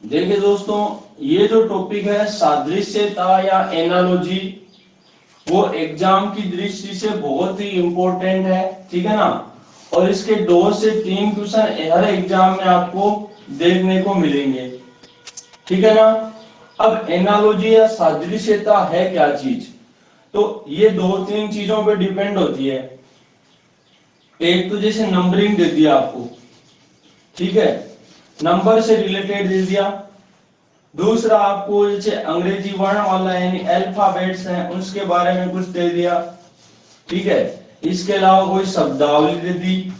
देखिए दोस्तों, ये जो टॉपिक है सादृश्यता या एनालॉजी, वो एग्जाम की दृष्टि से बहुत ही इंपॉर्टेंट है, ठीक है ना। और इसके 2 से 3 क्वेश्चन हर एग्जाम में आपको देखने को मिलेंगे, ठीक है ना। अब एनालॉजी या सादृश्यता है क्या चीज, तो ये 2-3 चीजों पे डिपेंड होती है। एक तो जैसे नंबरिंग दे दिया आपको, ठीक है, नंबर से रिलेटेड दे दिया। दूसरा आपको जैसे अंग्रेजी वर्णमाला यानी अल्फाबेट्स हैं उसके बारे में कुछ दे दिया, ठीक है। इसके अलावा कोई शब्दावली दे दी,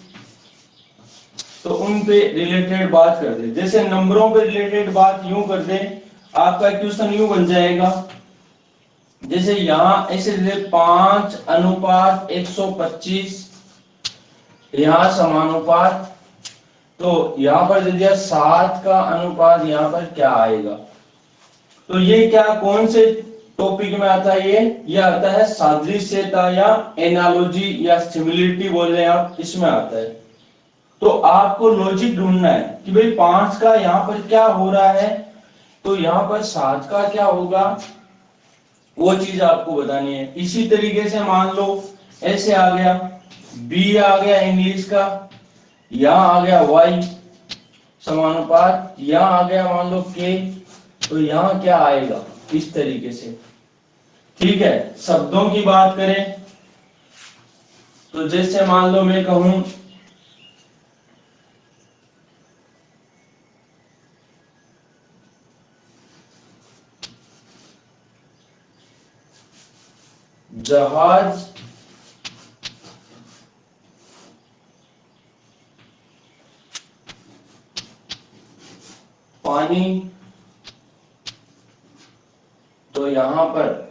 तो उन पे रिलेटेड बात कर दे। जैसे नंबरों पे रिलेटेड बात यूं कर दे, आपका क्वेश्चन यूं बन जाएगा, जैसे यहाँ ऐसे दे 5:125, यहाँ समानुपात, तो यहाँ पर दे दिया 7 का अनुपात, यहाँ पर क्या आएगा। तो ये क्या कौन से टॉपिक में आता है, ये आता है सादृश्यता या एनालॉजी या सिमिलरिटी बोल रहे हैं आप, इसमें आता है। तो आपको लॉजिक ढूंढना है कि भाई 5 का यहाँ पर क्या हो रहा है, तो यहाँ पर 7 का क्या होगा, वो चीज आपको बतानी है। इसी तरीके से मान लो ऐसे आ गया, बी आ गया इंग्लिश का, यहाँ आ गया वाई समानुपात, यहाँ आ गया मान लो के, तो यहाँ क्या आएगा, इस तरीके से, ठीक है। शब्दों की बात करें तो जैसे मान लो मैं कहूं जहाज, पानी, तो यहां पर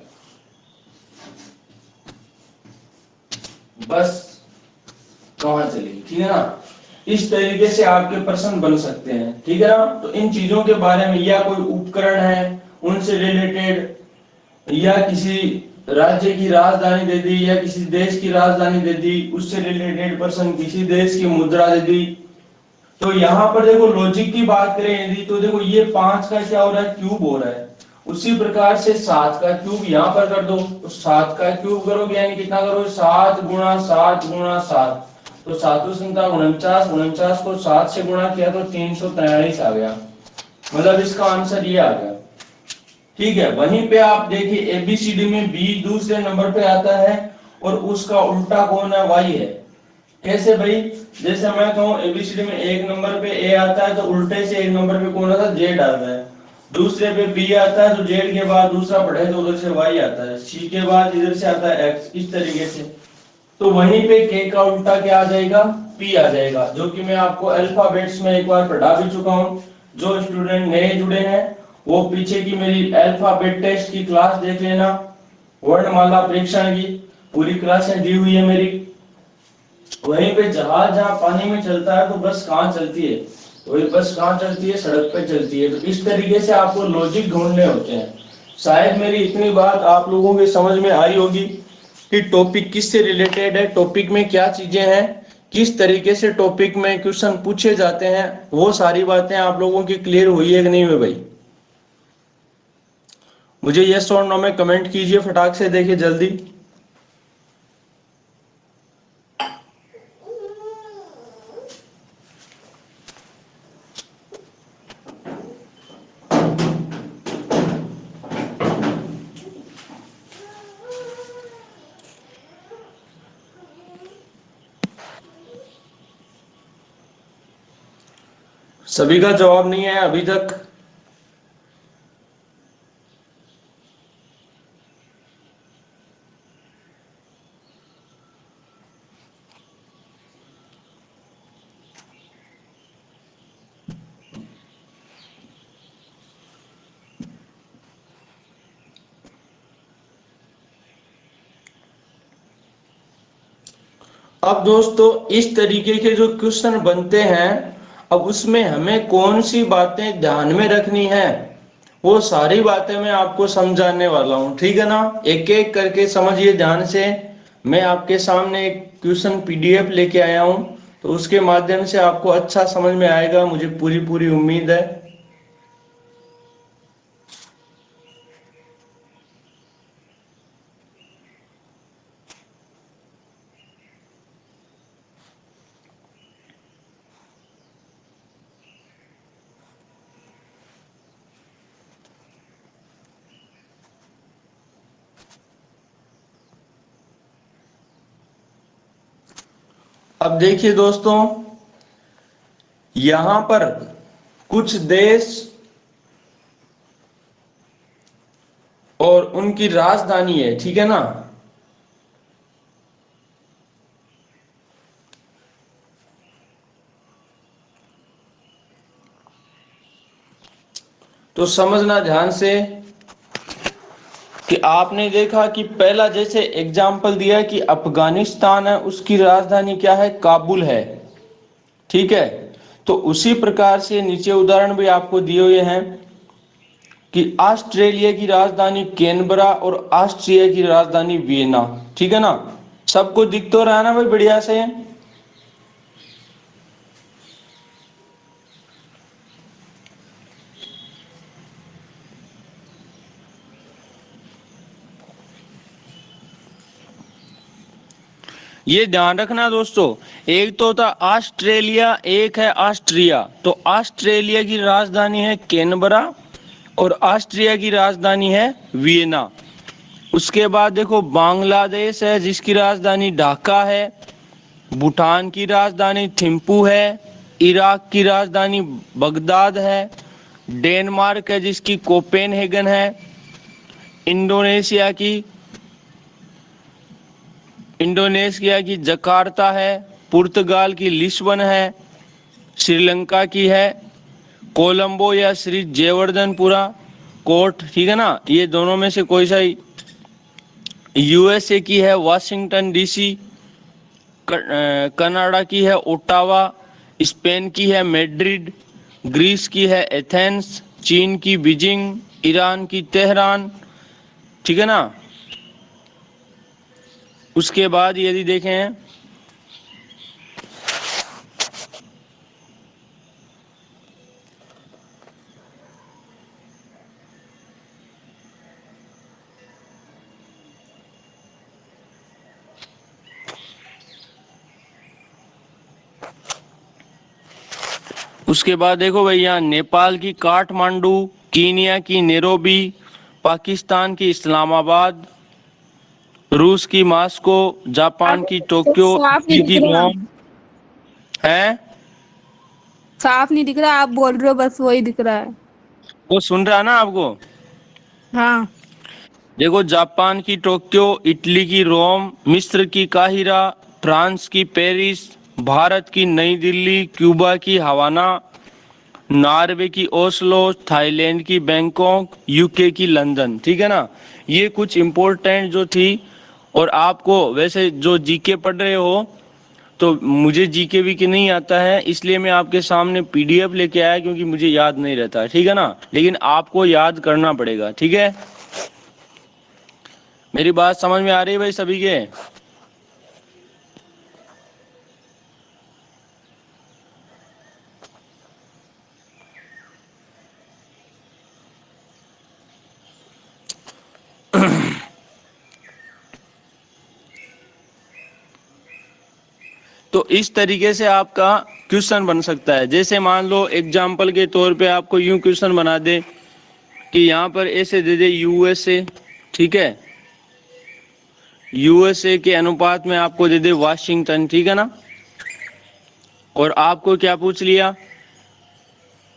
बस कहां चली, ठीक है ना। इस तरीके से आपके प्रश्न बन सकते हैं, ठीक है ना। तो इन चीजों के बारे में, या कोई उपकरण है उनसे रिलेटेड, या किसी राज्य की राजधानी दे दी, या किसी देश की राजधानी दे दी, उससे रिलेटेड प्रश्न, किसी देश की मुद्रा दे दी। तो यहाँ पर देखो लॉजिक की बात करें यदि, तो देखो ये 5 का क्या हो रहा है, क्यूब हो रहा है। उसी प्रकार से 7 का क्यूब यहाँ पर कर दो, तो 7 का क्यूब करोगे यानी कितना करोगे, 7 गुणा 7 गुणा 7, तो 7 संख्या 49, 49 को 7 से गुणा किया तो 343 आ गया, मतलब इसका आंसर ये आ गया, ठीक है। वहीं पे आप देखिए एबीसीडी में बी दूसरे नंबर पे आता है और उसका उल्टा कौन है, वाई है। कैसे भाई, जैसे मैं कहूँ एबीसीडी में 1 नंबर पे ए आता है, तो उल्टे से 1 नंबर पे कौन आता है, जेड आता है। दूसरे पे बी आता है, तो जेड के बाद दूसरा पढ़े तो उधर से वाई आता है, सी के बाद इधर से आता है एक्स, इस तरीके से। तो वहीं पे के का उल्टा क्या आ जाएगा, पी आ जाएगा, जो कि मैं आपको अल्फाबेट्स में एक बार पढ़ा भी चुका हूँ। जो स्टूडेंट नए जुड़े हैं वो पीछे की मेरी अल्फाबेट टेस्ट की क्लास देख लेना, वर्णमाला परीक्षण की पूरी क्लासें दी हुई है मेरी। वहीं पे जहाज जहाँ पानी में चलता है तो बस कहाँ चलती है, वही बस कहाँ चलती है, सड़क पे चलती है। तो इस तरीके से आपको लॉजिक ढूंढने होते हैं। शायद मेरी इतनी बात आप लोगों के समझ में आई होगी कि टॉपिक किससे रिलेटेड है, टॉपिक में क्या चीजें हैं, किस तरीके से टॉपिक में क्वेश्चन पूछे जाते हैं, वो सारी बातें आप लोगों की क्लियर हुई है कि नहीं हुई भाई। मुझे यस और नो में कमेंट कीजिए फटाक से, देखिए जल्दी। सभी का जवाब नहीं है अभी तक। अब दोस्तों इस तरीके के जो क्वेश्चन बनते हैं, अब उसमें हमें कौन सी बातें ध्यान में रखनी है, वो सारी बातें मैं आपको समझाने वाला हूँ, ठीक है ना। एक एक करके समझिए ध्यान से। मैं आपके सामने एक क्वेश्चन पीडीएफ लेके आया हूँ, तो उसके माध्यम से आपको अच्छा समझ में आएगा, मुझे पूरी पूरी उम्मीद है। अब देखिए दोस्तों, यहां पर कुछ देश और उनकी राजधानी है, ठीक है ना। तो समझना ध्यान से कि आपने देखा कि पहला जैसे एग्जाम्पल दिया कि अफगानिस्तान है, उसकी राजधानी क्या है, काबुल है, ठीक है। तो उसी प्रकार से नीचे उदाहरण भी आपको दिए हुए हैं कि ऑस्ट्रेलिया की राजधानी कैनबरा और ऑस्ट्रिया की राजधानी वियना, ठीक है ना। सबको दिख तो रहा है ना भाई, बढ़िया से। ये ध्यान रखना दोस्तों, एक तो था ऑस्ट्रेलिया, एक है ऑस्ट्रिया। तो ऑस्ट्रेलिया की राजधानी है कैनबरा और ऑस्ट्रिया की राजधानी है वियना। उसके बाद देखो बांग्लादेश है, जिसकी राजधानी ढाका है। भूटान की राजधानी थिम्पू है। इराक की राजधानी बगदाद है। डेनमार्क है, जिसकी कोपेनहेगन है। इंडोनेशिया की जकार्ता है। पुर्तगाल की लिस्बन है। श्रीलंका की है कोलंबो या श्री जयवर्धनपुरा कोर्ट, ठीक है ना। ये दोनों में से कोई सा। यूएसए की है वाशिंगटन डीसी। कनाडा की है ओटावा। स्पेन की है मैड्रिड। ग्रीस की है एथेंस। चीन की बीजिंग। ईरान की तेहरान, ठीक है ना। उसके बाद यदि देखें, उसके बाद देखो भैया, नेपाल की काठमांडू, कीनिया की नैरोबी, पाकिस्तान की इस्लामाबाद, रूस की मॉस्को, जापान की आपको टोक्यो, साफ नहीं इटली की दिख रहा। रोम है। साफ नहीं दिख रहा, आप बोल रहे हो बस वही दिख रहा है। वो सुन रहा है ना आपको। हाँ। देखो जापान की टोक्यो, इटली की रोम, मिस्र की काहिरा, फ्रांस की पेरिस, भारत की नई दिल्ली, क्यूबा की हवाना, नॉर्वे की ओस्लो, थाईलैंड की बैंकॉक, यूके की लंदन, ठीक है ना। ये कुछ इंपॉर्टेंट जो थी। और आपको वैसे जो जीके पढ़ रहे हो, तो मुझे जीके वीके नहीं आता है, इसलिए मैं आपके सामने पीडीएफ लेके आया, क्योंकि मुझे याद नहीं रहता है, ठीक है ना। लेकिन आपको याद करना पड़ेगा, ठीक है। मेरी बात समझ में आ रही है भाई सभी के। तो इस तरीके से आपका क्वेश्चन बन सकता है। जैसे मान लो एग्जाम्पल के तौर पे आपको यूं क्वेश्चन बना दे कि यहाँ पर ऐसे दे दे यूएसए, ठीक है। यूएसए के अनुपात में आपको दे दे वाशिंगटन, ठीक है ना। और आपको क्या पूछ लिया,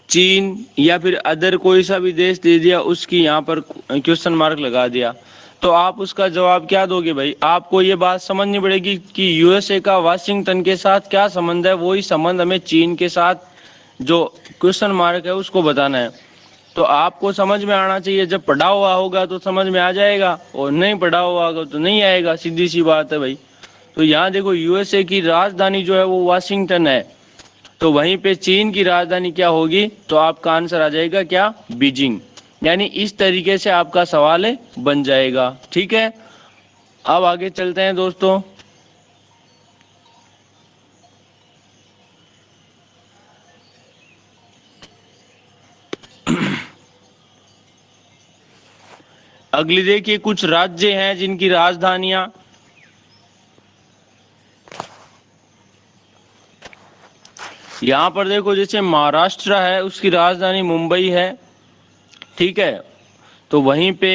चीन या फिर अदर कोई सा भी देश दे दिया, उसकी यहाँ पर क्वेश्चन मार्क लगा दिया। तो आप उसका जवाब क्या दोगे भाई। आपको ये बात समझनी पड़ेगी कि यूएसए का वाशिंगटन के साथ क्या संबंध है, वही संबंध हमें चीन के साथ जो क्वेश्चन मार्क है उसको बताना है। तो आपको समझ में आना चाहिए, जब पढ़ा हुआ होगा तो समझ में आ जाएगा, और नहीं पढ़ा हुआ होगा तो नहीं आएगा, सीधी सी बात है भाई। तो यहाँ देखो यूएसए की राजधानी जो है वो वाशिंगटन है, तो वहीं पे चीन की राजधानी क्या होगी, तो आपका आंसर आ जाएगा क्या, बीजिंग। यानी इस तरीके से आपका सवाल है बन जाएगा, ठीक है। अब आगे चलते हैं दोस्तों। अगली देखिए, कुछ राज्य हैं जिनकी राजधानियां, यहां पर देखो जैसे महाराष्ट्र है, उसकी राजधानी मुंबई है, ठीक है। तो वहीं पे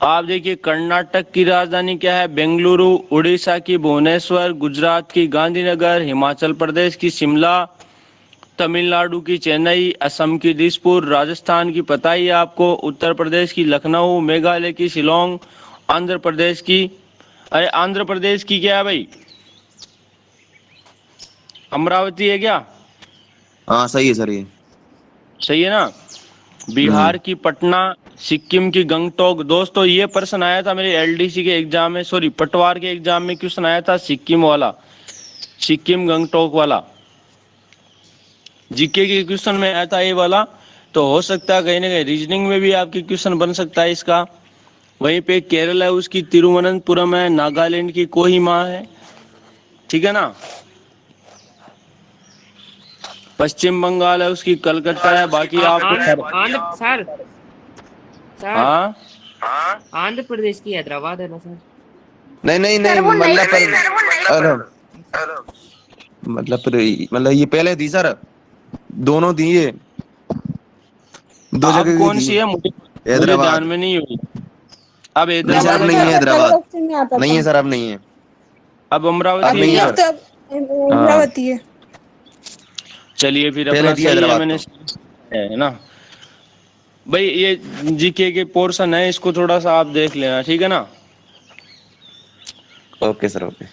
आप देखिए कर्नाटक की राजधानी क्या है, बेंगलुरु, उड़ीसा की भुवनेश्वर, गुजरात की गांधीनगर, हिमाचल प्रदेश की शिमला, तमिलनाडु की चेन्नई, असम की दिसपुर, राजस्थान की पता ही है आपको, उत्तर प्रदेश की लखनऊ, मेघालय की शिलोंग, आंध्र प्रदेश की, अरे आंध्र प्रदेश की क्या है भाई, अमरावती है क्या? हाँ सही है सर ये। सही है ना। बिहार की पटना, सिक्किम की गंगटोक। दोस्तों ये प्रश्न आया था मेरे एलडीसी के एग्जाम में, सॉरी पटवार के एग्जाम में, क्वेश्चन आया था सिक्किम वाला, सिक्किम गंगटोक वाला, जीके के क्वेश्चन में आया था ये वाला। तो हो सकता है कहीं ना कहीं रीजनिंग में भी आपकी क्वेश्चन बन सकता है इसका। वहीं पे केरल है उसकी तिरुवनंतपुरम है, नागालैंड की कोहिमा है, ठीक है ना। पश्चिम बंगाल है उसकी कलकत्ता है, बाकी आपको सर हाँ आंध्र प्रदेश की हैदराबाद है ना सर? नहीं नहीं नहीं मतलब ये पहले थी सर, दोनों थी ये, दो अब जगह की कौन थी। सी है मुझे हैदराबाद ध्यान में नहीं हुई। अब नहीं सर, अब हैदराबाद नहीं है हैदराबाद, नहीं है सर सर, अब नहीं है। अब अब अमरावती नहीं है है क्या? सर। अमरावती है। चलिए फिर पहले अपना थी सही है, हैदराबाद मैंने है ना भाई। ये जीके के पोर्शन है, इसको थोड़ा सा आप देख लेना, ठीक है ना, ओके सर ओके।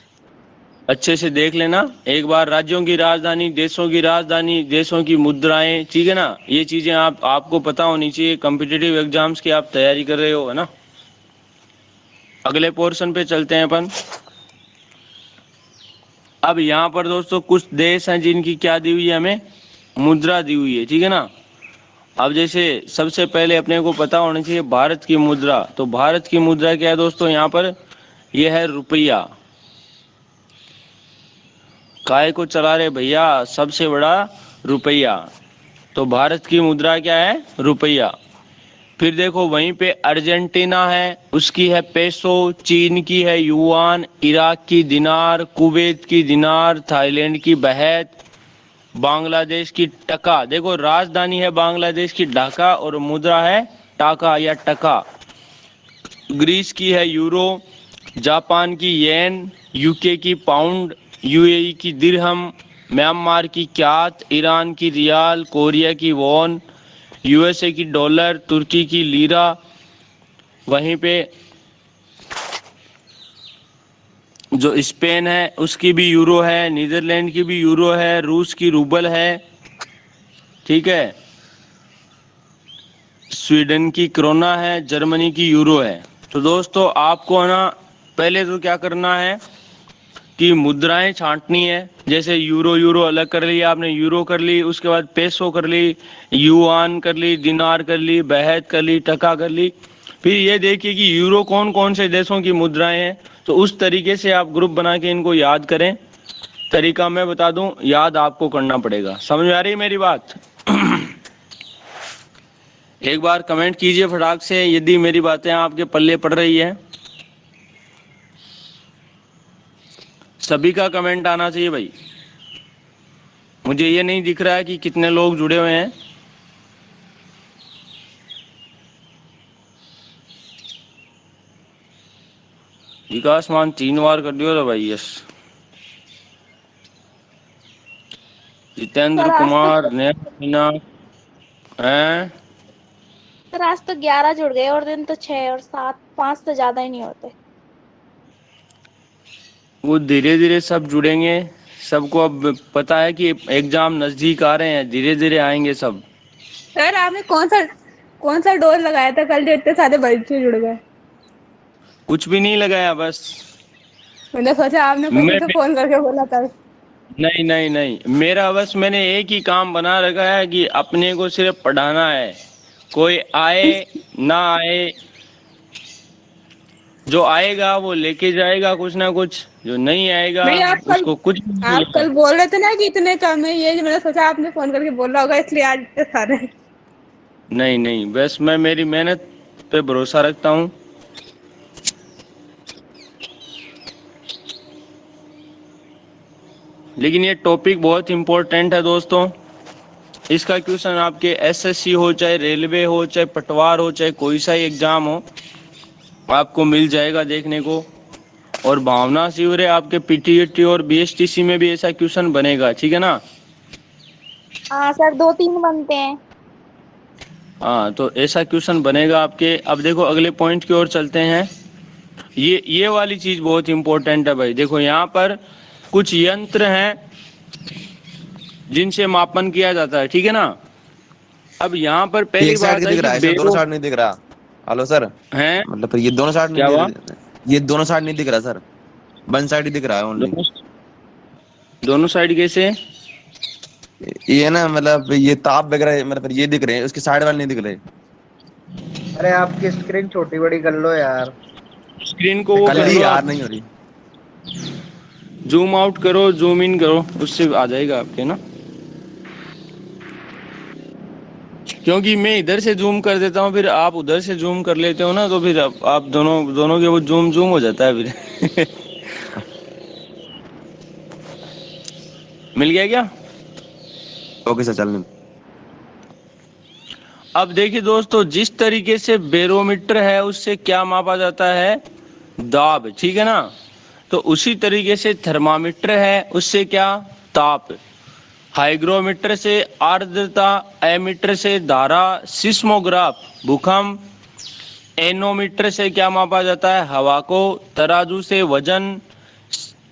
अच्छे से देख लेना एक बार। राज्यों की राजधानी, देशों की मुद्राएं, ठीक है ना, ये चीजें आपको पता होनी चाहिए। कॉम्पिटिटिव एग्जाम्स की आप तैयारी कर रहे हो, है ना। अगले पोर्शन पे चलते हैं अपन। अब यहाँ पर दोस्तों कुछ देश हैं जिनकी क्या दी हुई है, हमें मुद्रा दी हुई है, ठीक है ना। अब जैसे सबसे पहले अपने को पता होना चाहिए भारत की मुद्रा। तो भारत की मुद्रा क्या है दोस्तों, यहाँ पर यह है रुपया। काय को चला रहे भैया, सबसे बड़ा रुपया। तो भारत की मुद्रा क्या है, रुपया। फिर देखो वहीं पे अर्जेंटीना है, उसकी है पेसो, चीन की है युआन, इराक की दिनार, कुवैत की दिनार, थाईलैंड की बहत, बांग्लादेश की टका। देखो राजधानी है बांग्लादेश की ढाका और मुद्रा है टाका या टका। ग्रीस की है यूरो, जापान की येन, यूके की पाउंड, यूएई की दिरहम, म्यांमार की क्यात, ईरान की रियाल, कोरिया की वॉन, यूएसए की डॉलर, तुर्की की लीरा। वहीं पे जो स्पेन है उसकी भी यूरो है, नीदरलैंड की भी यूरो है, रूस की रूबल है, ठीक है, स्वीडन की क्रोना है, जर्मनी की यूरो है। तो दोस्तों आपको है ना पहले तो क्या करना है कि मुद्राएं छांटनी है। जैसे यूरो अलग कर ली आपने, यूरो कर ली, उसके बाद पेसो कर ली, युआन कर ली, दिनार कर ली, बहत कर ली, टका कर ली। फिर ये देखिए कि यूरो कौन कौन से देशों की मुद्राएं हैं। तो उस तरीके से आप ग्रुप बना के इनको याद करें। तरीका मैं बता दूं, याद आपको करना पड़ेगा। समझ में आ रही है मेरी बात? एक बार कमेंट कीजिए फटाक से यदि मेरी बातें आपके पल्ले पड़ रही है। सभी का कमेंट आना चाहिए भाई। मुझे ये नहीं दिख रहा है कि कितने लोग जुड़े हुए हैं। विकास मान 3 बार कर दियो तो भाई। यस, जितेंद्र कुमार, नेहा हैं। सर आज तो 11 जुड़ गए और दिन तो 6 और 7 5 तो ज्यादा ही नहीं होते। वो धीरे धीरे सब जुड़ेंगे। सबको अब पता है कि एग्जाम नजदीक आ रहे हैं, धीरे धीरे आएंगे सब। सर आपने कौन सा डोज लगाया था कल जो इतने सारे बच्चे जुड़ गए? कुछ भी नहीं लगाया, बस मैंने सोचा आपने किसी को फोन करके बोला था। नहीं नहीं नहीं, मेरा बस मैंने एक ही काम बना रखा है कि अपने को सिर्फ पढ़ाना है। कोई आए ना आए, जो आएगा वो लेके जाएगा कुछ ना कुछ, जो नहीं आएगा उसको कुछ नहीं आप कल बोल रहे थे ना कि इतने कम है, ये मैंने सोचा आपने फोन करके बोला होगा इसलिए आज इतने सारे। नहीं नहीं, बस मैं मेरी मेहनत पे भरोसा रखता हूँ। लेकिन ये टॉपिक बहुत इम्पोर्टेंट है दोस्तों। इसका क्वेश्चन आपके एसएससी हो, चाहे रेलवे हो, चाहे पटवार हो, चाहे कोई सा ही एग्जाम हो, आपको मिल जाएगा देखने को। और भावना शिवरे आपके पीटीईटी और बीएसटीसी में भी ऐसा क्वेश्चन बनेगा, ठीक है ना। हाँ सर, 2-3 बनते हैं। हाँ, तो ऐसा क्वेश्चन बनेगा आपके। अब देखो अगले पॉइंट की ओर चलते हैं। ये वाली चीज बहुत इंपॉर्टेंट है भाई। देखो यहाँ पर कुछ यंत्र हैं जिनसे मापन किया जाता है, ठीक है ना। अब यहाँ पर पहली एक साइड बात की है दिख कि रहा है सर, दोनों साइड नहीं दिख रहा। हेलो सर, हैं मतलब ये दोनों साइड नहीं क्या हुआ? ये दोनों साइड नहीं दिख रहा सर, वन साइड ही दिख रहा है ओनली। दोनों साइड कैसे? ये ना मतलब ये ताप वगैरह मतलब ये दिख रहे हैं, उसके साइड वाले नहीं दिख रहे। अरे आपकी स्क्रीन छोटी बड़ी कर लो यार। स्क्रीन को वो कल कर ही लो यार आप, नहीं हो रही। जूम आउट करो, जूम इन करो, उससे आ जाएगा आपके ना। क्योंकि मैं इधर से जूम कर देता हूँ, फिर आप उधर से जूम कर लेते हो ना, तो फिर आप दोनों के वो जूम हो जाता है फिर। मिल गया क्या? ओके सर, चल। अब देखिए दोस्तों, जिस तरीके से बैरोमीटर है उससे क्या मापा जाता है? दाब, ठीक है ना। तो उसी तरीके से थर्मामीटर है, उससे क्या? ताप। हाइग्रोमीटर से आर्द्रता, एमीटर से धारा, सिस्मोग्राफ भूकंप, एनोमीटर से क्या मापा जाता है? हवा को, तराजू से वजन,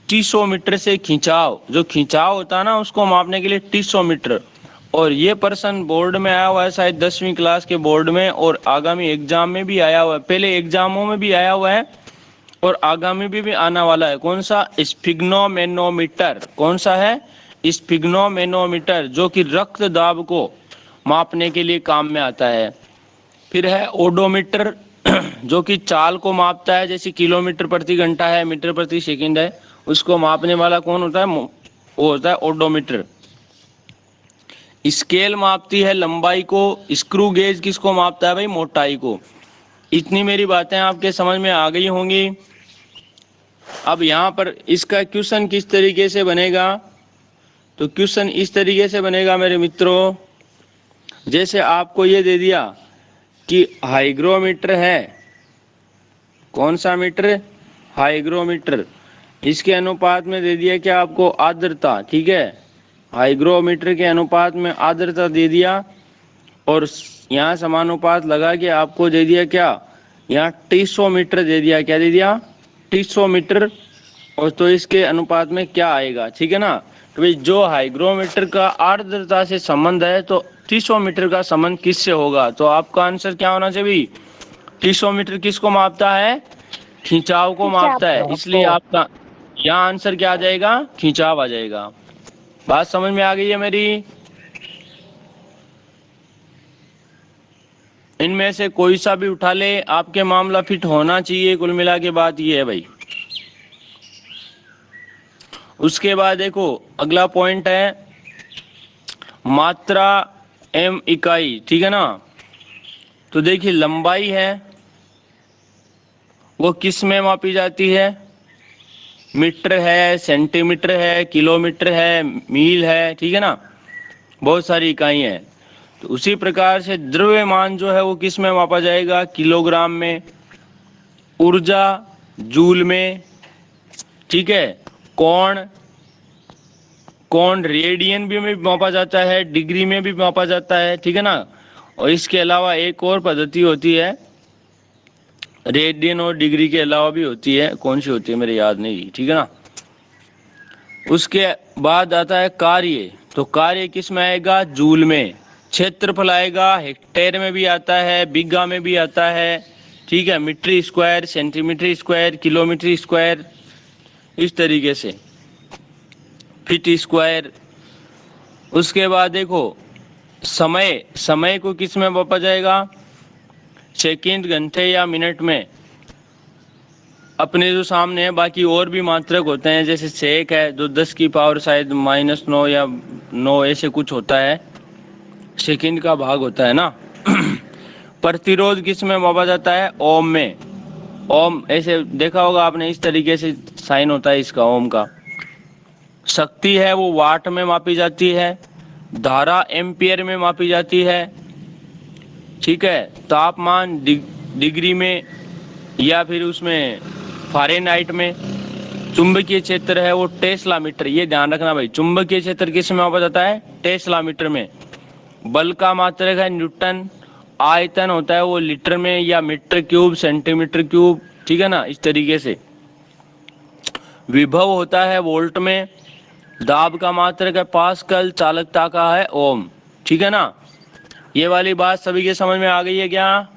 टीसोमीटर से खिंचाव, जो खिंचाव होता है ना उसको मापने के लिए टीसोमीटर। और ये प्रश्न बोर्ड में आया हुआ है शायद 10वीं क्लास के बोर्ड में, और आगामी एग्जाम में भी आया हुआ है, पहले एग्जामों में भी आया हुआ है और आगामी भी आने वाला है। कौन सा? स्फिग्नोमेनोमीटर। कौन सा है? स्फिग्नोमेनोमीटर, जो कि रक्त दाब को मापने के लिए काम में आता है। फिर है ओडोमीटर, जो कि चाल को मापता है, जैसे किलोमीटर प्रति घंटा है, मीटर प्रति सेकंड है, उसको मापने वाला कौन होता है? वो होता है ओडोमीटर। स्केल मापती है लंबाई को। स्क्रू गेज किसको मापता है भाई? मोटाई को। इतनी मेरी बातें आपके समझ में आ गई होंगी। अब यहाँ पर इसका क्वेश्चन किस तरीके से बनेगा? तो क्वेश्चन इस तरीके से बनेगा मेरे मित्रों, जैसे आपको ये दे दिया कि हाइग्रोमीटर है। कौन सा मीटर? हाइग्रोमीटर। इसके अनुपात में दे दिया क्या आपको? आर्द्रता, ठीक है। हाइग्रोमीटर के अनुपात में आर्द्रता दे दिया, और यहाँ समानुपात लगा के आपको दे दिया क्या? यहाँ टीसोमीटर दे दिया। क्या दे दिया? टीसोमीटर। और तो इसके अनुपात में क्या आएगा, ठीक है ना। तो भाई जो हाइग्रोमीटर का आर्द्रता से संबंध है, तो टीसोमीटर का संबंध किससे होगा? तो आपका आंसर क्या होना चाहिए भाई? टीसोमीटर किसको मापता है? खिंचाव को मापता है, इसलिए आपका यहाँ आंसर क्या आ जाएगा? खिंचाव आ जाएगा। बात समझ में आ गई है मेरी? इनमें से कोई सा भी उठा ले, आपके मामला फिट होना चाहिए। कुल मिला के बात ये है भाई। उसके बाद देखो अगला पॉइंट है मात्रा एम इकाई, ठीक है ना। तो देखिए लंबाई है वो किस में मापी जाती है? मीटर है, सेंटीमीटर है, किलोमीटर है, मील है, ठीक है ना। बहुत सारी इकाई हैं। तो उसी प्रकार से द्रव्यमान जो है वो किस में मापा जाएगा? किलोग्राम में। ऊर्जा जूल में, ठीक है। कोण रेडियन भी में मापा जाता है, डिग्री में भी मापा जाता है, ठीक है ना। और इसके अलावा एक और पद्धति होती है, रेडियन और डिग्री के अलावा भी होती है, कौन सी होती है मेरे याद नहीं, ठीक है ना। उसके बाद आता है कार्य। तो कार्य किस में आएगा? जूल में। क्षेत्रफल आएगा, हेक्टेयर में भी आता है, बीघा में भी आता है, ठीक है। Metre square, centimetre square, kilometre square, इस तरीके से। Feet square. उसके बाद देखो समय को किस में मापा जाएगा? सेकंड, घंटे या मिनट में। अपने जो सामने है, बाकी और भी मात्रक होते हैं, जैसे सेक है जो 10 की पावर शायद -9 या 9 ऐसे कुछ होता है, सेकंड का भाग होता है ना। प्रतिरोध किस में मापा जाता है? ओम में। ओम ऐसे देखा होगा आपने, इस तरीके से साइन होता है इसका, ओम का। शक्ति है वो वाट में मापी जाती है। धारा एम्पियर में मापी जाती है, ठीक है। तापमान डिग्री में या फिर उसमें फ़ारेनहाइट में। चुंबकीय क्षेत्र है वो टेस्ला मीटर, ये ध्यान रखना भाई। चुंबकीय क्षेत्र किस में मापा जाता है? टेस्ला मीटर में। बल का मात्रक है न्यूटन। आयतन होता है वो लीटर में या मीटर क्यूब, सेंटीमीटर क्यूब, ठीक है ना, इस तरीके से। विभव होता है वोल्ट में। दाब का मात्रक है पास्कल। चालकता का है ओम, ठीक है ना। ये वाली बात सभी के समझ में आ गई है क्या?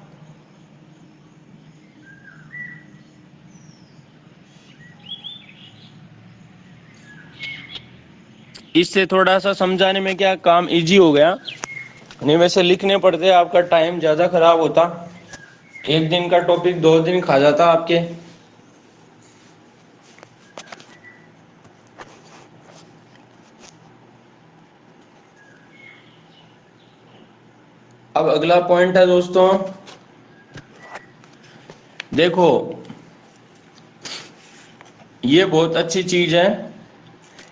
इससे थोड़ा सा समझाने में क्या काम इजी हो गया, नहीं वैसे लिखने पड़ते आपका टाइम ज्यादा खराब होता। एक दिन का टॉपिक 2 दिन खा जाता आपके। अब अगला पॉइंट है दोस्तों, देखो ये बहुत अच्छी चीज है।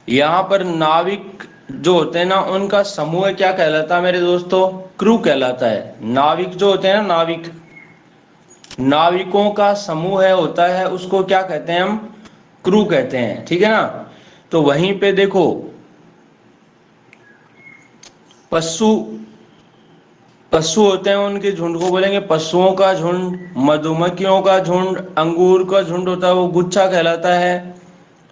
यहाँ पर नाविक जो होते हैं ना, उनका समूह क्या कहलाता है मेरे दोस्तों? क्रू कहलाता है। नाविक जो होते हैं ना, नाविक, नाविकों का समूह है होता है, उसको क्या कहते हैं हम? क्रू कहते हैं, ठीक है ना। तो वहीं पे देखो पशु होते हैं, उनके झुंड को बोलेंगे पशुओं का झुंड। मधुमक्खियों का झुंड, अंगूर का झुंड होता है वो गुच्छा कहलाता है।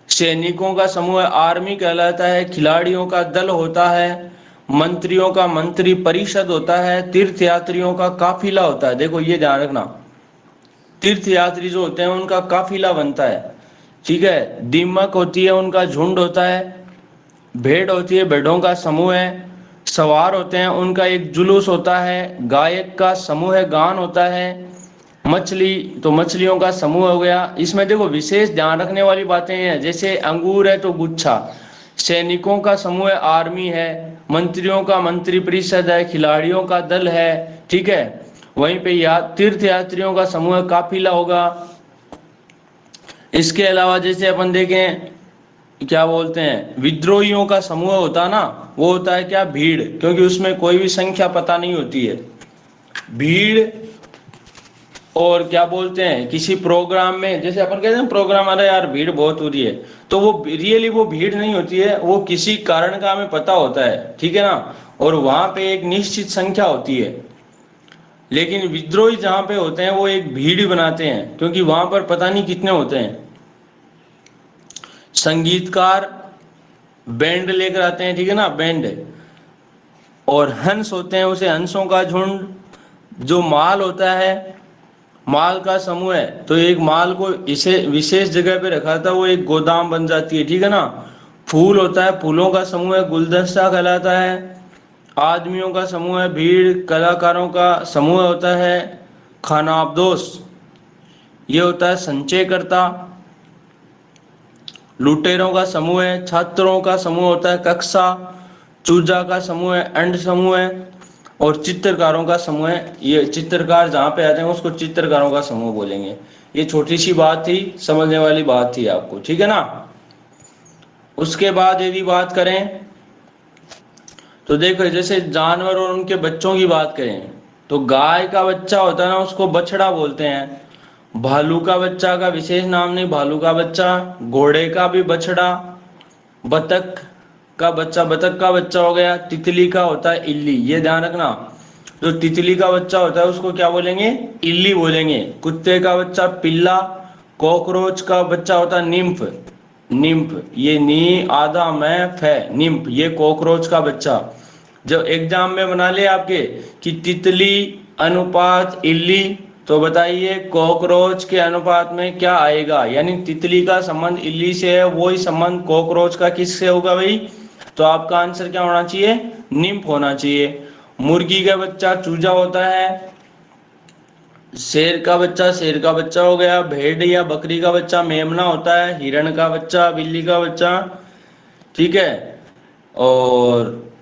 सैनिकों का समूह आर्मी कहलाता है। खिलाड़ियों का दल होता है। मंत्रियों का मंत्री परिषद होता है। तीर्थयात्रियों का काफिला होता है। देखो ये ध्यान रखना, तीर्थयात्री जो होते हैं उनका काफिला बनता है, ठीक है। दीमक होती है उनका झुंड होता है। भेड़ होती है, भेड़ों का समूह है। सवार होते हैं उनका एक जुलूस होता है। गायक का समूह है, गान होता है। मछली तो मछलियों का समूह हो गया। इसमें देखो विशेष ध्यान रखने वाली बातें हैं, जैसे अंगूर है तो गुच्छा। सैनिकों का समूह है, आर्मी है। मंत्रियों का मंत्री परिषद है। खिलाड़ियों का दल है, ठीक है। वहीं पे तीर्थयात्रियों का समूह काफिला होगा। इसके अलावा जैसे अपन देखें, क्या बोलते हैं, विद्रोहियों का समूह होता ना, वो होता है क्या? भीड़, क्योंकि उसमें कोई भी संख्या पता नहीं होती है। भीड़, और क्या बोलते हैं, किसी प्रोग्राम में जैसे अपन कहते हैं प्रोग्राम आ रहा है यार भीड़ बहुत हो रही है, तो वो रियली वो भीड़ नहीं होती है, वो किसी कारण का हमें पता होता है, ठीक है ना। और वहां पे एक निश्चित संख्या होती है। लेकिन विद्रोही जहां पे होते हैं वो एक भीड़ ही बनाते हैं, क्योंकि वहां पर पता नहीं कितने होते हैं। संगीतकार बैंड लेकर आते हैं, ठीक है ना, बैंड। और हंस होते हैं, उसे हंसों का झुंड। जो माल होता है, माल का समूह है, तो एक माल को इसे विशेष जगह पे रखा था, वो एक गोदाम बन जाती है, ठीक है ना। फूल होता है, फूलों का समूह है, गुलदस्ता कहलाता है। आदमियों का समूह है, भीड़। कलाकारों का समूह होता है खानाबदोश, ये होता है संचयकर्ता। लुटेरों का समूह है, छात्रों का समूह होता है कक्षा। चूजा का समूह है, अंड समूह है। और चित्रकारों का समूह है, ये चित्रकार जहाँ पे आते हैं उसको चित्रकारों का समूह बोलेंगे। ये छोटी सी बात थी, समझने वाली बात थी आपको, ठीक है ना। उसके बाद यदि बात करें तो देखो, जैसे जानवर और उनके बच्चों की बात करें तो गाय का बच्चा होता है ना, उसको बछड़ा बोलते हैं। भालू का बच्चा का विशेष नाम नहीं, भालू का बच्चा। घोड़े का भी बछड़ा। बतख का बच्चा हो गया। तितली का होता है इल्ली, ये ध्यान रखना। जो तितली का बच्चा होता है उसको क्या बोलेंगे? इल्ली बोलेंगे। कुत्ते का बच्चा पिल्ला। कॉकरोच का बच्चा होता है निम्फ। निम्फ, ये नी आधा मैं फै, निम्फ, ये कॉकरोच का बच्चा। जब एग्जाम में बना ले आपके कि तितली अनुपात इल्ली, तो बताइए कॉकरोच के अनुपात में क्या आएगा? यानी तितली का संबंध इल्ली से है, वही संबंध कॉकरोच का किससे होगा भाई? तो आपका आंसर क्या होना चाहिए? निम्फ होना चाहिए। मुर्गी का बच्चा चूजा होता है। शेर का बच्चा हो गया। भेड़ या बकरी का बच्चा मेमना होता है। हिरण का बच्चा बिल्ली का बच्चा, ठीक है। और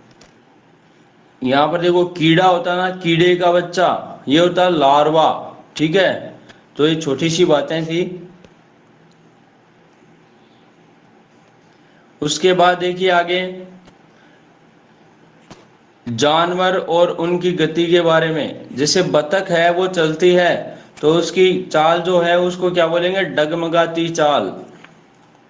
यहाँ पर देखो कीड़ा होता है ना, कीड़े का बच्चा, ये होता है लार्वा, ठीक है। तो ये छोटी सी बातें थी। उसके बाद देखिए आगे जानवर और उनकी गति के बारे में। जैसे बतख है वो चलती है, तो उसकी चाल जो है उसको क्या बोलेंगे, डगमगाती चाल।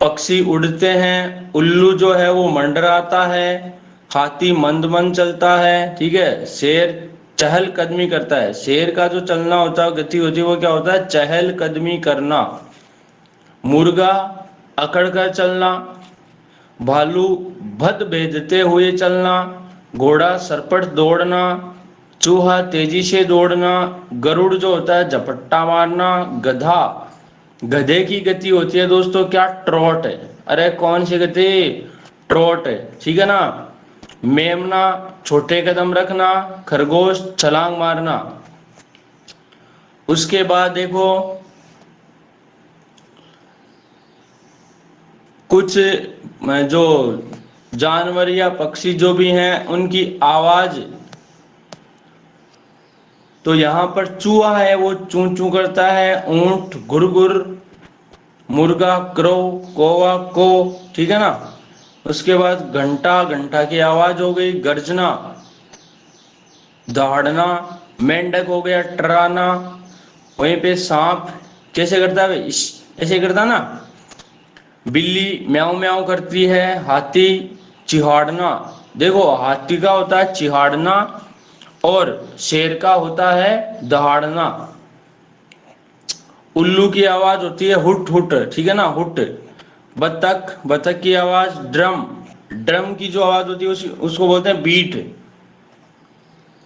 पक्षी उड़ते हैं, उल्लू जो है वो मंडराता है, हाथी मंद मंद चलता है, ठीक है। शेर चहल कदमी करता है, शेर का जो चलना होता है, गति होती है, वो क्या होता है, चहल कदमी करना। मुर्गा अकड़ कर चलना, भालू भद भेदते हुए चलना, घोड़ा सरपट दौड़ना, चूहा तेजी से दौड़ना, गरुड़ जो होता है झपट्टा मारना, गधा, गधे की गति होती है दोस्तों क्या, ट्रॉट है। अरे कौन सी गति, ट्रॉट है, ठीक है ना। मेमना छोटे कदम रखना, खरगोश छलांग मारना। उसके बाद देखो कुछ जो जानवर या पक्षी जो भी हैं उनकी आवाज, तो यहाँ पर चूहा है वो चूं चूं करता है, ऊंट गुरगुर, मुर्गा क्रो, कौवा को, ठीक है ना। उसके बाद घंटा, घंटा की आवाज हो गई, गर्जना, दहाड़ना, मेंढक हो गया टराना। वहीं पे सांप कैसे करता है, ऐसे करता ना। बिल्ली म्याऊं म्याऊं करती है, हाथी चिहाड़ना। देखो हाथी का होता है चिहाड़ना और शेर का होता है दहाड़ना। उल्लू की आवाज होती है हुट हुट, ठीक है ना, हुट। बतख, बतख की आवाज ड्रम, ड्रम की जो आवाज होती है उसको बोलते हैं बीट।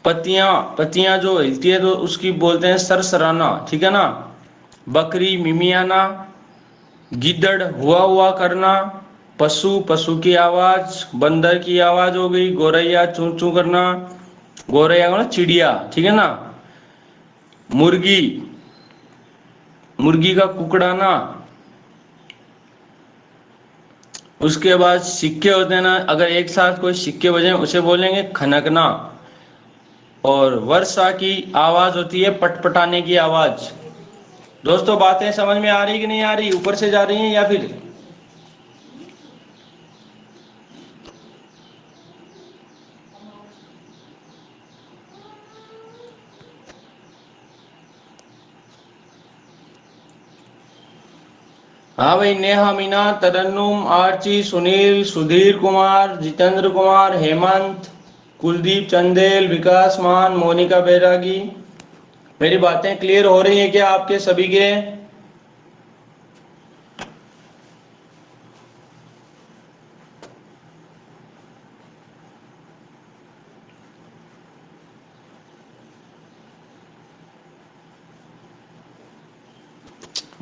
पतियां, पतियां जो हिलती है तो उसकी बोलते हैं सरसराना, ठीक है ना। बकरी मिमियाना, गिद्दड़ हुआ हुआ करना, पशु, पशु की आवाज, बंदर की आवाज हो गई, गोरैया चूं चूं करना, गोरैया का चिड़िया, ठीक है ना। मुर्गी, मुर्गी का कुकड़ाना। उसके बाद सिक्के होते हैं ना, अगर एक साथ कोई सिक्के बजे उसे बोलेंगे खनकना। और वर्षा की आवाज होती है पटपटाने की आवाज। दोस्तों बातें समझ में आ रही कि नहीं आ रही, ऊपर से जा रही हैं या फिर? हाँ भाई, नेहा, मीना, तरन्नुम, आर्ची, सुनील, सुधीर कुमार, जितेंद्र कुमार, हेमंत, कुलदीप चंदेल, विकास मान, मोनिका बैरागी, मेरी बातें क्लियर हो रही हैं क्या आपके सभी के?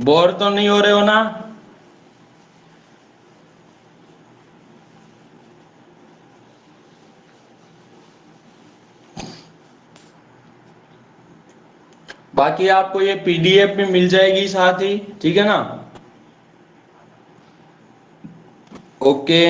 बोर तो नहीं हो रहे हो ना? बाकी आपको ये पीडीएफ में मिल जाएगी साथ ही, ठीक है ना। ओके,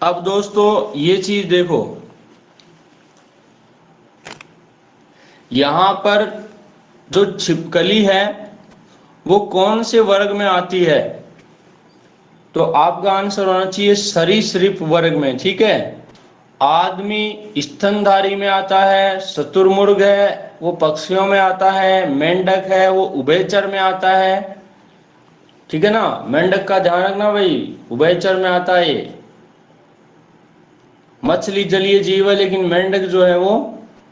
अब दोस्तों ये चीज देखो, यहां पर जो छिपकली है वो कौन से वर्ग में आती है? तो आपका आंसर होना चाहिए सरीसृप वर्ग में, ठीक है। आदमी स्तनधारी में आता है, शुतुरमुर्ग है वो पक्षियों में आता है, मेंढक है वो उभयचर में आता है, ठीक है ना। मेंढक का ध्यान रखना भाई, उभयचर में आता है ये। मछली जलीय जीव है लेकिन मेंढक जो है वो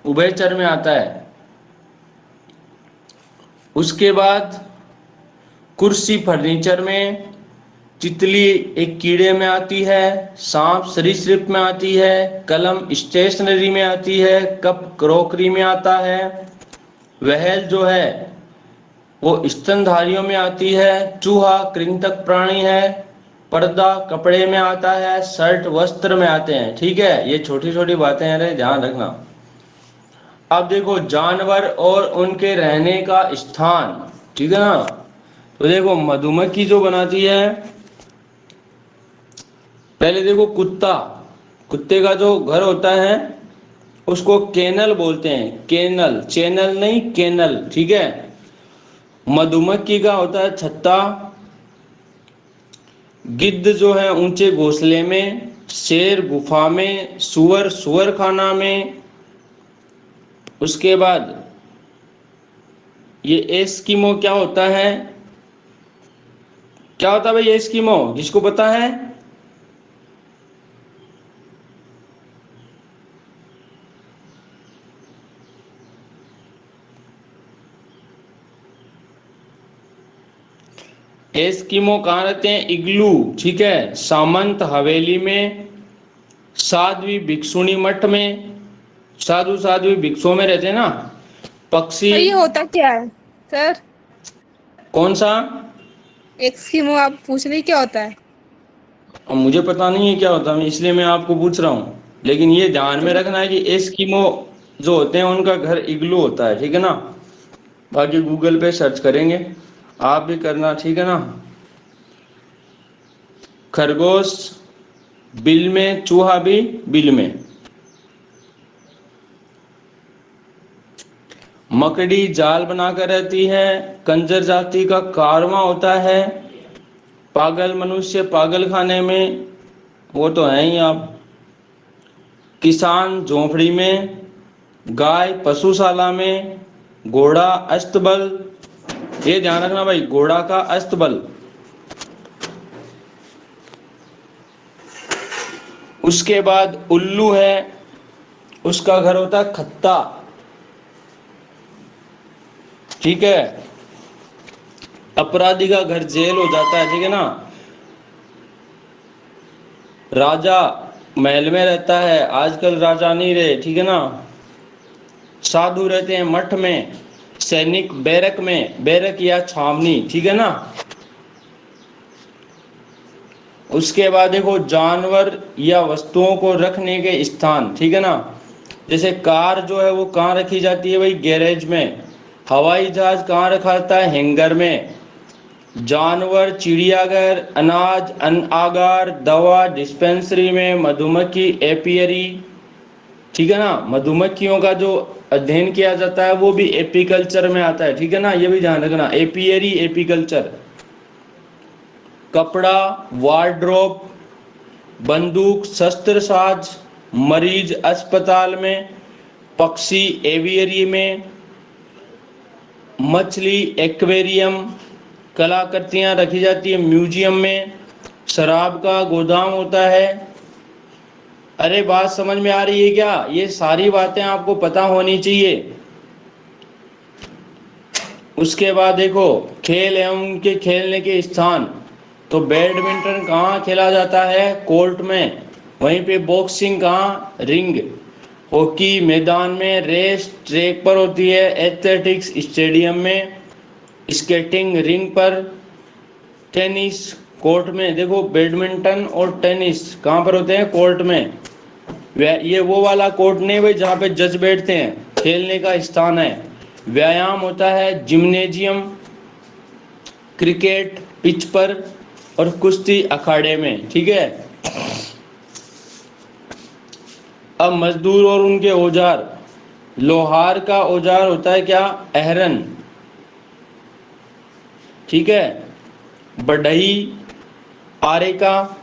उभयचर में आता है। उसके बाद कुर्सी फर्नीचर में, तितली एक कीड़े में आती है, सांप सरीसृप में आती है, कलम स्टेशनरी में आती है, कप क्रोकरी में आता है, व्हेल जो है वो स्तनधारियों में आती है, चूहा कृंतक प्राणी है, पर्दा कपड़े में आता है, शर्ट वस्त्र में आते हैं, ठीक है। ये छोटी छोटी बातें हैं, ध्यान रखना। अब देखो जानवर और उनके रहने का स्थान, ठीक है ना। तो देखो मधुमक्खी जो बनाती है, पहले देखो कुत्ता, कुत्ते का जो घर होता है उसको केनल बोलते हैं, केनल, चैनल नहीं केनल, ठीक है। मधुमक्खी का होता है छत्ता, गिद्ध जो है ऊंचे घोंसले में, शेर गुफा में, सुअर सुअर खाना में। उसके बाद ये एस्किमो क्या होता है, क्या होता है भाई एस्किमो, जिसको पता है? एस्किमो कहाँ रहते हैं? इग्लू, ठीक है, सामंत हवेली में, साध्वी भिक्षुणी मठ में, साधु साध्वी भिक्षुओं में रहते हैं ना। पक्षी तो ये होता क्या है सर? कौन सा? एक्सकीमो आप पूछ रही क्या होता है? अब मुझे पता नहीं है क्या होता है, इसलिए मैं आपको पूछ रहा हूँ। लेकिन ये ध्यान में रखना है कि एस्किमो जो होते हैं उनका घर इग्लू होता है, ठीक है ना। बाकी गूगल पे सर्च करेंगे, आप भी करना, ठीक है ना। खरगोश बिल में, चूहा भी बिल में। मकड़ी जाल बनाकर रहती है, कंजर जाति का कारवां होता है, पागल मनुष्य पागल खाने में, वो तो है ही आप। किसान झोंपड़ी में, गाय पशुशाला में, घोड़ा अस्तबल, ये ध्यान रखना भाई, घोड़ा का अस्तबल। उसके बाद उल्लू है, उसका घर होता है खत्ता, ठीक है। अपराधी का घर जेल हो जाता है, ठीक है ना। राजा महल में रहता है, आजकल राजा नहीं रहे, ठीक है ना। साधु रहते हैं मठ में, सैनिक बैरक में, बैरक या छावनी, ठीक है ना। उसके बाद देखो जानवर या वस्तुओं को रखने के स्थान, ठीक है ना। जैसे कार जो है वो कहाँ रखी जाती है भाई? गैरेज में। हवाई जहाज कहाँ रखा जाता है? हैंगर में। जानवर चिड़ियाघर, अनाज अनागार, दवा डिस्पेंसरी में, मधुमक्खी एपियरी, ठीक है ना। मधुमक्खियों का जो अध्ययन किया जाता है वो भी एपीकल्चर में आता है, ठीक है ना, ये भी ध्यान रखना, एपियरी एपीकल्चर। कपड़ा वार्डरोब, बंदूक शस्त्र साज, मरीज अस्पताल में, पक्षी एवियरी में, मछली एक्वेरियम, कलाकृतियां रखी जाती है म्यूजियम में, शराब का गोदाम होता है। अरे बात समझ में आ रही है क्या? ये सारी बातें आपको पता होनी चाहिए। उसके बाद देखो खेल एवं उनके खेलने के स्थान, तो बैडमिंटन कहाँ खेला जाता है? कोर्ट में। वहीं पे बॉक्सिंग कहाँ? रिंग। हॉकी मैदान में, रेस ट्रैक पर होती है, एथलेटिक्स स्टेडियम में, स्केटिंग रिंग पर, टेनिस कोर्ट में। देखो बैडमिंटन और टेनिस कहाँ पर होते हैं? कोर्ट में। ये वो वाला कोर्ट नहीं भाई जहाँ पे जज बैठते हैं, खेलने का स्थान है। व्यायाम होता है जिम्नेजियम, क्रिकेट पिच पर, और कुश्ती अखाड़े में, ठीक है। अब मजदूर और उनके औजार, लोहार का औजार होता है क्या? अहरन, ठीक है। बढ़ई आरेका,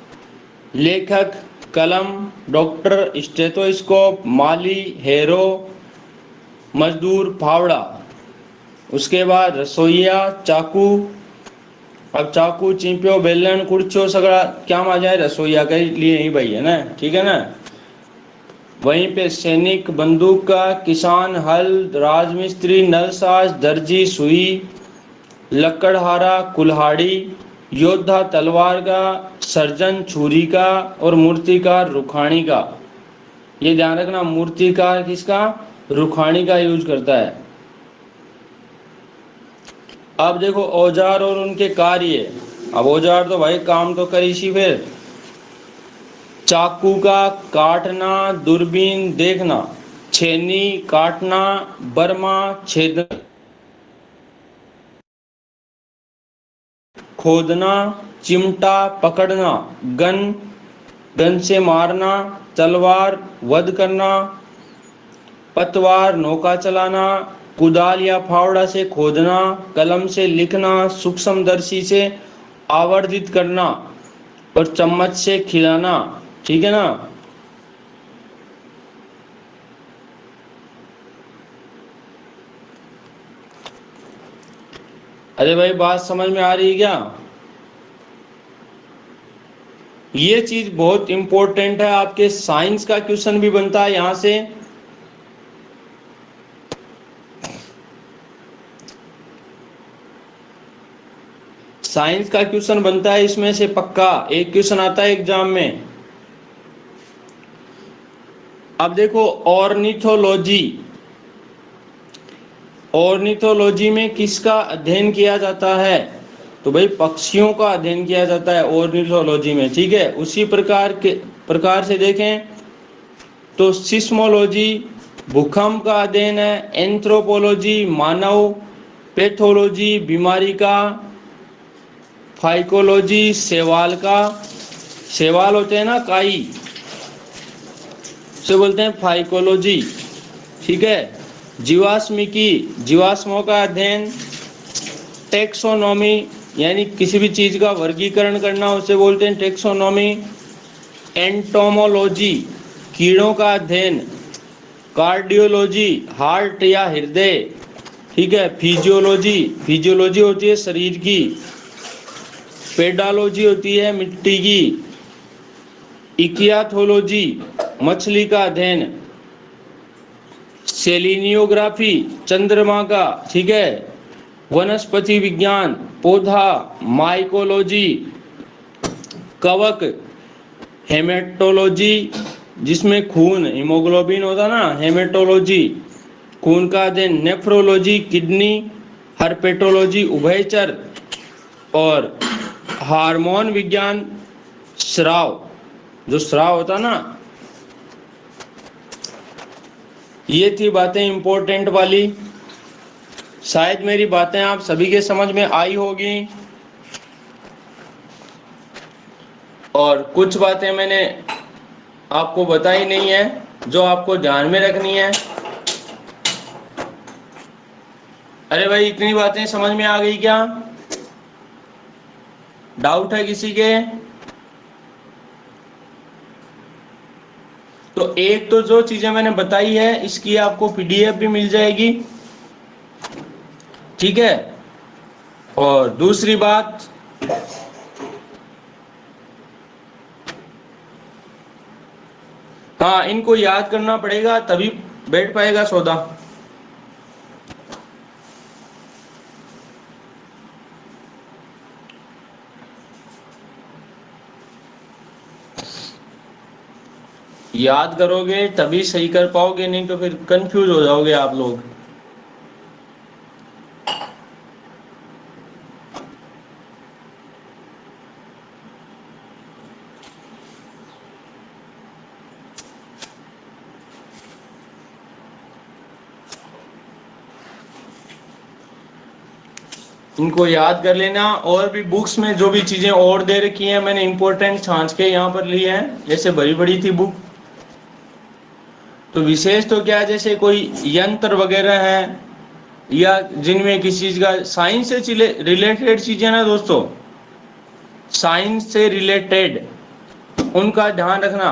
लेखक कलम, डॉक्टर स्टेथोस्कोप, माली हैरो, मजदूर फावड़ा। उसके बाद रसोईया चाकू, अब चाकू चिंपियो बेलन कुर्चो सगड़ा क्या आ जाए? रसोईया के लिए ही भाई है ना, ठीक है ना। वहीं पे सैनिक बंदूक का, किसान हल, राजमिस्त्री नलसाज, दर्जी सुई, लकड़हारा कुल्हाड़ी, योद्धा तलवार का, सर्जन छुरी का, और मूर्तिकार रुखानी का। ये ध्यान रखना, मूर्तिकार किसका? रुखानी का यूज करता है। अब देखो औजार और उनके कार्य। अब औजार तो भाई काम तो करी सी, फिर चाकू का काटना, दूरबीन देखना, छेनी काटना, बर्मा छेदना, खोदना, चिमटा पकड़ना, गन गन से मारना, तलवार वध करना, पतवार नौका चलाना, कुदाल या फावड़ा से खोदना, कलम से लिखना, सूक्ष्मदर्शी से आवर्धित करना और चम्मच से खिलाना। ठीक है ना। अरे भाई बात समझ में आ रही है क्या? ये चीज बहुत इंपॉर्टेंट है, आपके साइंस का क्वेश्चन भी बनता है यहां से। साइंस का क्वेश्चन बनता है इसमें से पक्का, एक क्वेश्चन आता है एग्जाम में। अब देखो ऑर्निथोलॉजी, ऑर्निथोलॉजी में किसका अध्ययन किया जाता है? तो भाई पक्षियों का अध्ययन किया जाता है ऑर्निथोलॉजी में। ठीक है, उसी प्रकार से देखें तो सिस्मोलॉजी भूकंप का अध्ययन है, एंथ्रोपोलॉजी मानव, पैथोलॉजी बीमारी का, फाइकोलॉजी शैवाल का, शैवाल होते हैं ना काई, से बोलते हैं फाइकोलॉजी। ठीक है, जीवाश्मिकी जीवाश्मों का अध्ययन, टेक्सोनॉमी यानी किसी भी चीज का वर्गीकरण करना उसे बोलते हैं टेक्सोनॉमी, एंटोमोलॉजी कीड़ों का अध्ययन, कार्डियोलॉजी हार्ट या हृदय। ठीक है, फिजियोलॉजी फिजियोलॉजी होती है शरीर की, पेडालॉजी होती है मिट्टी की, इकियाथोलॉजी मछली का अध्ययन, सेलिनियोग्राफी चंद्रमा का। ठीक है, वनस्पति विज्ञान पौधा, माइकोलॉजी कवक, हेमेटोलॉजी जिसमें खून हीमोग्लोबिन होता ना, हेमेटोलॉजी खून का अध्ययन, नेफ्रोलॉजी किडनी, हर्पेटोलॉजी उभयचर, और हार्मोन विज्ञान स्राव, जो स्राव होता ना। ये थी बातें इंपॉर्टेंट वाली। शायद मेरी बातें आप सभी के समझ में आई होगी, और कुछ बातें मैंने आपको बताई नहीं है जो आपको ध्यान में रखनी है। अरे भाई इतनी बातें समझ में आ गई क्या? डाउट है किसी के? तो एक तो जो चीजें मैंने बताई है इसकी आपको पीडीएफ भी मिल जाएगी। ठीक है, और दूसरी बात, हाँ इनको याद करना पड़ेगा तभी बैठ पाएगा सौदा। याद करोगे तभी सही कर पाओगे, नहीं तो फिर कंफ्यूज हो जाओगे आप लोग। इनको याद कर लेना, और भी बुक्स में जो भी चीजें और दे रखी हैं मैंने इंपॉर्टेंट छांच के यहाँ पर ली है, जैसे भरी बड़ी थी बुक। तो विशेष तो क्या, जैसे कोई यंत्र वगैरह है या जिनमें किसी चीज का साइंस से रिलेटेड चीजें ना दोस्तों, साइंस से रिलेटेड उनका ध्यान रखना।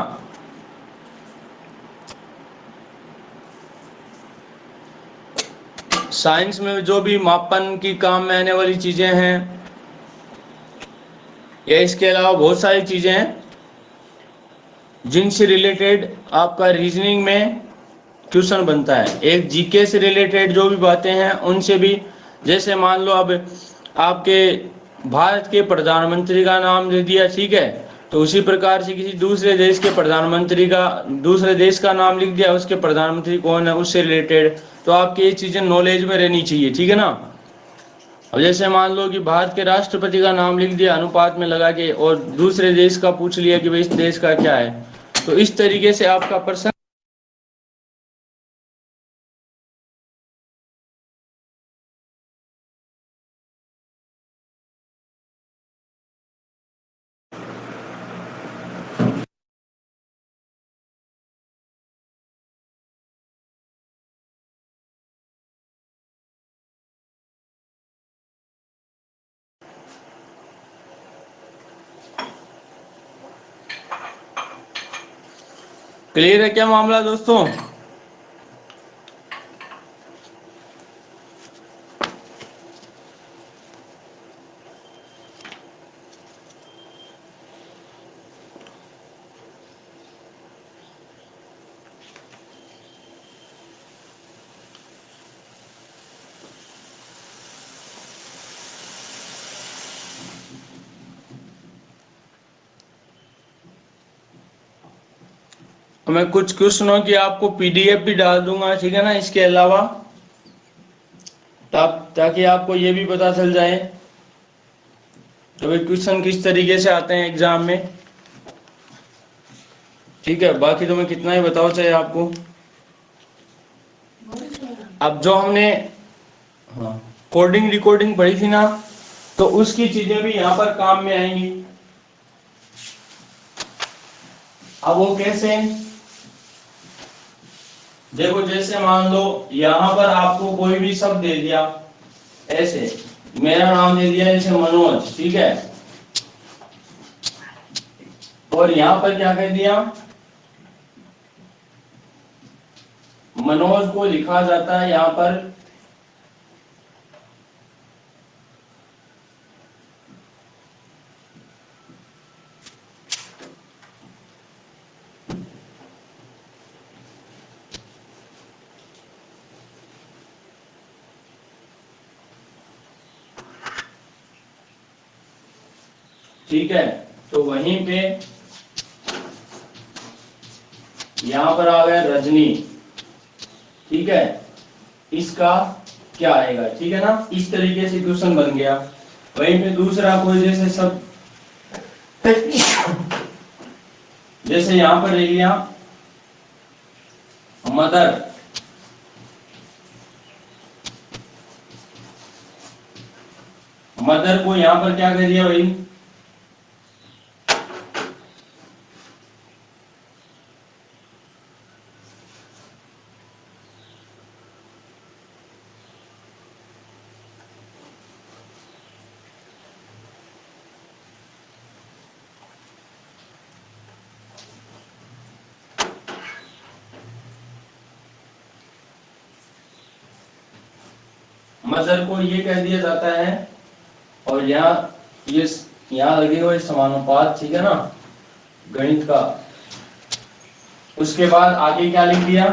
साइंस में जो भी मापन की काम में आने वाली चीजें हैं या इसके अलावा बहुत सारी चीजें हैं जिनसे रिलेटेड आपका रीजनिंग में क्वेश्चन बनता है। एक जीके से रिलेटेड जो भी बातें हैं उनसे भी, जैसे मान लो अब आपके भारत के प्रधानमंत्री का नाम दे दिया, ठीक है, तो उसी प्रकार से किसी दूसरे देश के प्रधानमंत्री का, दूसरे देश का नाम लिख दिया, उसके प्रधानमंत्री कौन है उससे रिलेटेड, तो आपकी ये चीजें नॉलेज में रहनी चाहिए। ठीक है ना। अब जैसे मान लो कि भारत के राष्ट्रपति का नाम लिख दिया अनुपात में लगा के, और दूसरे देश का पूछ लिया कि भाई इस देश का क्या है, तो इस तरीके से आपका प्रश्न क्लियर है क्या मामला दोस्तों? मैं कुछ क्वेश्चनों की आपको पीडीएफ भी डाल दूंगा, ठीक है ना, इसके अलावा, ताकि आपको ये भी पता चल जाए तो भाई क्वेश्चन किस तरीके से आते हैं एग्जाम में। ठीक है, बाकी तो मैं कितना ही बताओ चाहे आपको। अब जो हमने कोडिंग रिकॉर्डिंग पढ़ी थी ना, तो उसकी चीजें भी यहाँ पर काम में आएंगी। अब वो कैसे? देखो, जैसे मान लो यहाँ पर आपको कोई भी शब्द दे दिया, ऐसे मेरा नाम दे दिया जैसे मनोज, ठीक है, और यहाँ पर क्या कह दिया, मनोज को लिखा जाता है यहाँ पर ठीक है। तो वहीं पे यहां पर आ गया रजनी, ठीक है, इसका क्या आएगा, ठीक है ना, इस तरीके से क्वेश्चन बन गया। वहीं पे दूसरा कोई जैसे सब जैसे यहां पर ले लिया मदर, मदर को यहां पर क्या कह दिया भाई, मदर को ये कह दिया जाता है। और यहाँ लगे हुए समानुपात, ठीक है ना, गणित का। उसके बाद आगे क्या लिख दिया,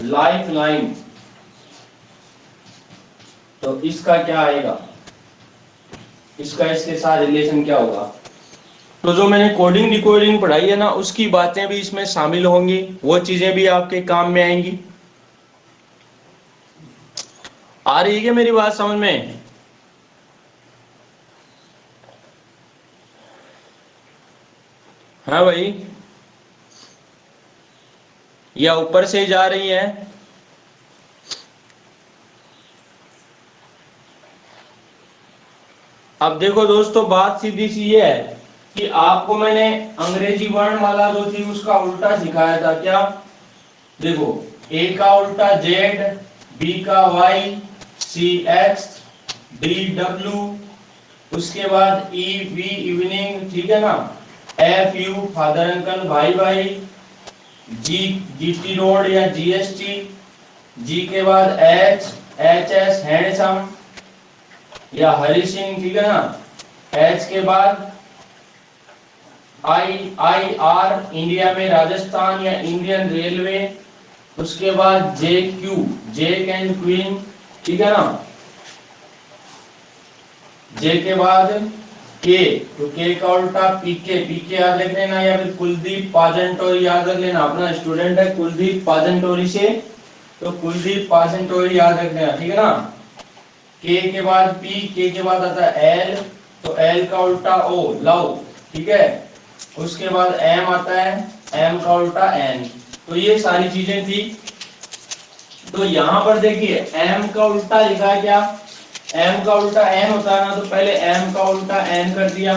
लाइफ लाइन, तो इसका क्या आएगा, इसका इसके साथ रिलेशन क्या होगा। तो जो मैंने कोडिंग डिकोडिंग पढ़ाई है ना, उसकी बातें भी इसमें शामिल होंगी, वो चीजें भी आपके काम में आएंगी। आ रही है क्या मेरी बात समझ में? हाँ भाई, या ऊपर से जा रही है? अब देखो दोस्तों, बात सीधी सी ये है कि आपको मैंने अंग्रेजी वर्णमाला जो थी उसका उल्टा सिखाया था। क्या? देखो, ए का उल्टा जेड, बी का वाई, सी एक्स, डी डब्ल्यू, उसके बाद ई वी इवनिंग, ठीक है ना, एफ यू फादर अंकल भाई भाई, जी जीटी रोड या जीएसटी, जी के बाद एच एच एस हैंडसम या हरी सिंह, ठीक है ना, एच के बाद आई आई आर इंडिया में राजस्थान या इंडियन रेलवे, उसके बाद जे क्यू जेक एंड क्वीन, ठीक है ना, जे के बाद के, तो के का उल्टा पीके, पीके याद रख लेना, या फिर कुलदीप पाजंटोरी याद रख लेना, अपना स्टूडेंट है कुलदीप पाजंटोरी से, तो कुलदीप पाजंटोरी याद रख लेना, ठीक है ना। के बाद पी, के बाद आता है एल, तो एल का उल्टा ओ लव, ठीक है, उसके बाद एम आता है, एम का उल्टा एन। तो ये सारी चीजें थी। तो यहाँ पर देखिए एम का उल्टा लिखा है क्या, एम का उल्टा एन होता है ना, तो पहले एम का उल्टा एन कर दिया,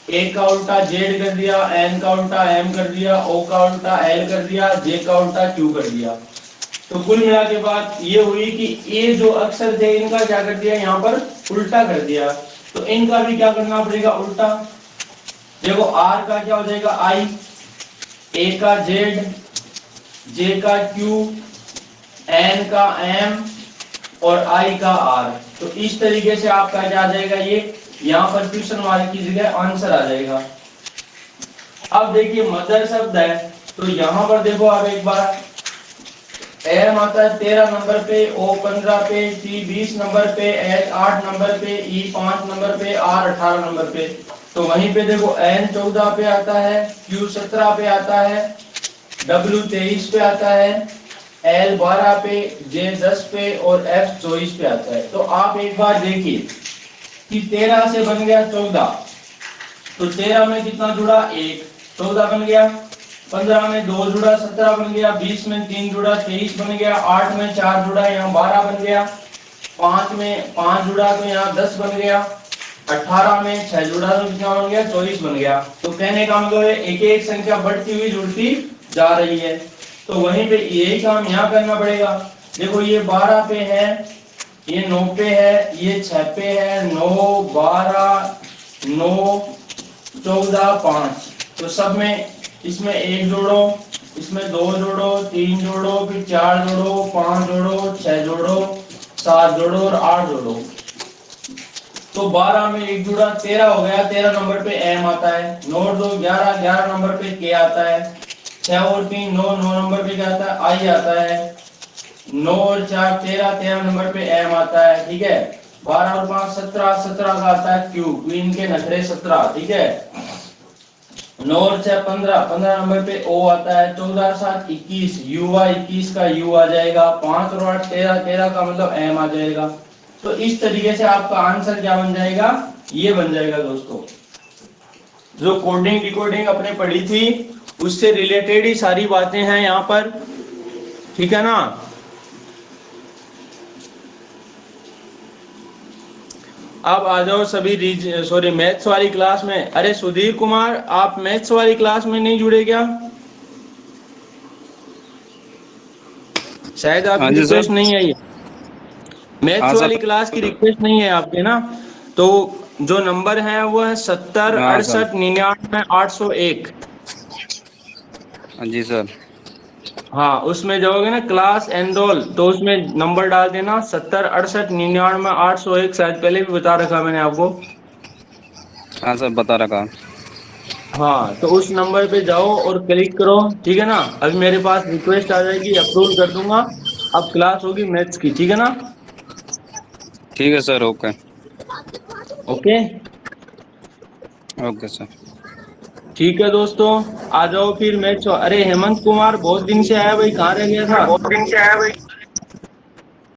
ए का उल्टा जेड कर दिया, एन का उल्टा एम कर दिया, ओ का उल्टा एल कर दिया, जे का उल्टा क्यू कर दिया। तो कुल मिला के बात ये हुई कि ये जो अक्षर थे इनका क्या कर दिया, यहाँ पर उल्टा कर दिया। तो इनका भी क्या करना पड़ेगा, उल्टा। देखो आर का क्या हो जाएगा आई, ए का जेड, जे का क्यू, एन का एम और आई का आर। तो इस तरीके से आपका क्या आ जाएगा, ये यहाँ पर क्वेश्चन मार्क की जगह आंसर आ जाएगा। अब देखिए मदर शब्द है, तो यहाँ पर देखो आप एक बार, एम आता है 13 नंबर पे, ओ 15 पे, टी 20 नंबर पे, एच 8 नंबर पे, ई 5 नंबर पे, आर 18 नंबर पे। तो वहीं पे देखो एन 14 पे आता है, क्यू 17 पे आता है, डब्ल्यू 23 पे आता है, एल 12 पे, जे 10 पे और एफ 24 पे आता है। तो आप एक बार देखिए कि 13 से बन गया 14, तो 13 में कितना जुड़ा, 1, 14 बन गया, 15 में 2 जुड़ा, 17 बन गया, 20 में 3 जुड़ा, 23 बन गया, 8 में 4 जुड़ा, यहाँ 12 बन गया, 5 में 5 जुड़ा तो यहाँ 10 बन गया, 18 में 6 जुड़ा तो कितना बन गया, 24 बन गया। तो कहने का मतलब है एक एक संख्या बढ़ती हुई जुड़ती जा रही है। तो वहीं पे यही काम यहाँ करना पड़ेगा। देखो ये 12 पे है, ये 9 पे है, ये 6 पे है, 9 12 9 14 5। तो सब में इसमें 1 जोड़ो, इसमें 2 जोड़ो, 3 जोड़ो, फिर 4 जोड़ो, 5 जोड़ो, 6 जोड़ो, 7 जोड़ो और 8 जोड़ो। तो 12 में 1 जुड़ा, 13 हो गया, 13 नंबर पे एम आता है, 9 और 2 11, 11 नंबर पे के आता है, 6 और 3 9, 9 नंबर पे क्या आता है, आई आता है, 9 और 4 13, 13 नंबर पे एम आता है, ठीक है। 12 और 5 17, 17 का आता है क्यू, क्वीन के नखरे 17, ठीक है। 9 और 6 15, 15 नंबर पे ओ आता है, 14 और 7 21, युवा 21 का यू आ जाएगा, 5 और 8 13, 13 का मतलब एम आ जाएगा। तो इस तरीके से आपका आंसर क्या बन जाएगा, ये बन जाएगा दोस्तों। जो कोडिंग डिकोडिंग अपने पढ़ी थी उससे रिलेटेड ही सारी बातें हैं यहाँ पर, ठीक है ना। अब आ जाओ सभी मैथ्स वाली क्लास में। अरे सुधीर कुमार, आप मैथ्स वाली क्लास में नहीं जुड़े क्या? शायद आपकी रिक्वेस्ट नहीं आई है, मैथ्स वाली क्लास की रिक्वेस्ट नहीं है आपके ना। तो जो नंबर है वो है 70 68 99 801। जी सर। हाँ, उसमें जाओगे ना क्लास एनरोल, तो उसमें नंबर डाल देना 70 68 99 801। शायद पहले भी बता रखा मैंने आपको। हाँ सर बता रखा। हाँ, तो उस नंबर पे जाओ और क्लिक करो, ठीक है ना। अभी मेरे पास रिक्वेस्ट आ जाएगी, अप्रूव कर दूंगा। अब क्लास होगी मैथ्स की, ठीक है ना। ठीक है sir, okay okay okay sir. ठीक है दोस्तों, आ जाओ फिर मैथ्स। अरे हेमंत कुमार बहुत दिन से आया भाई, कहाँ रह गया था?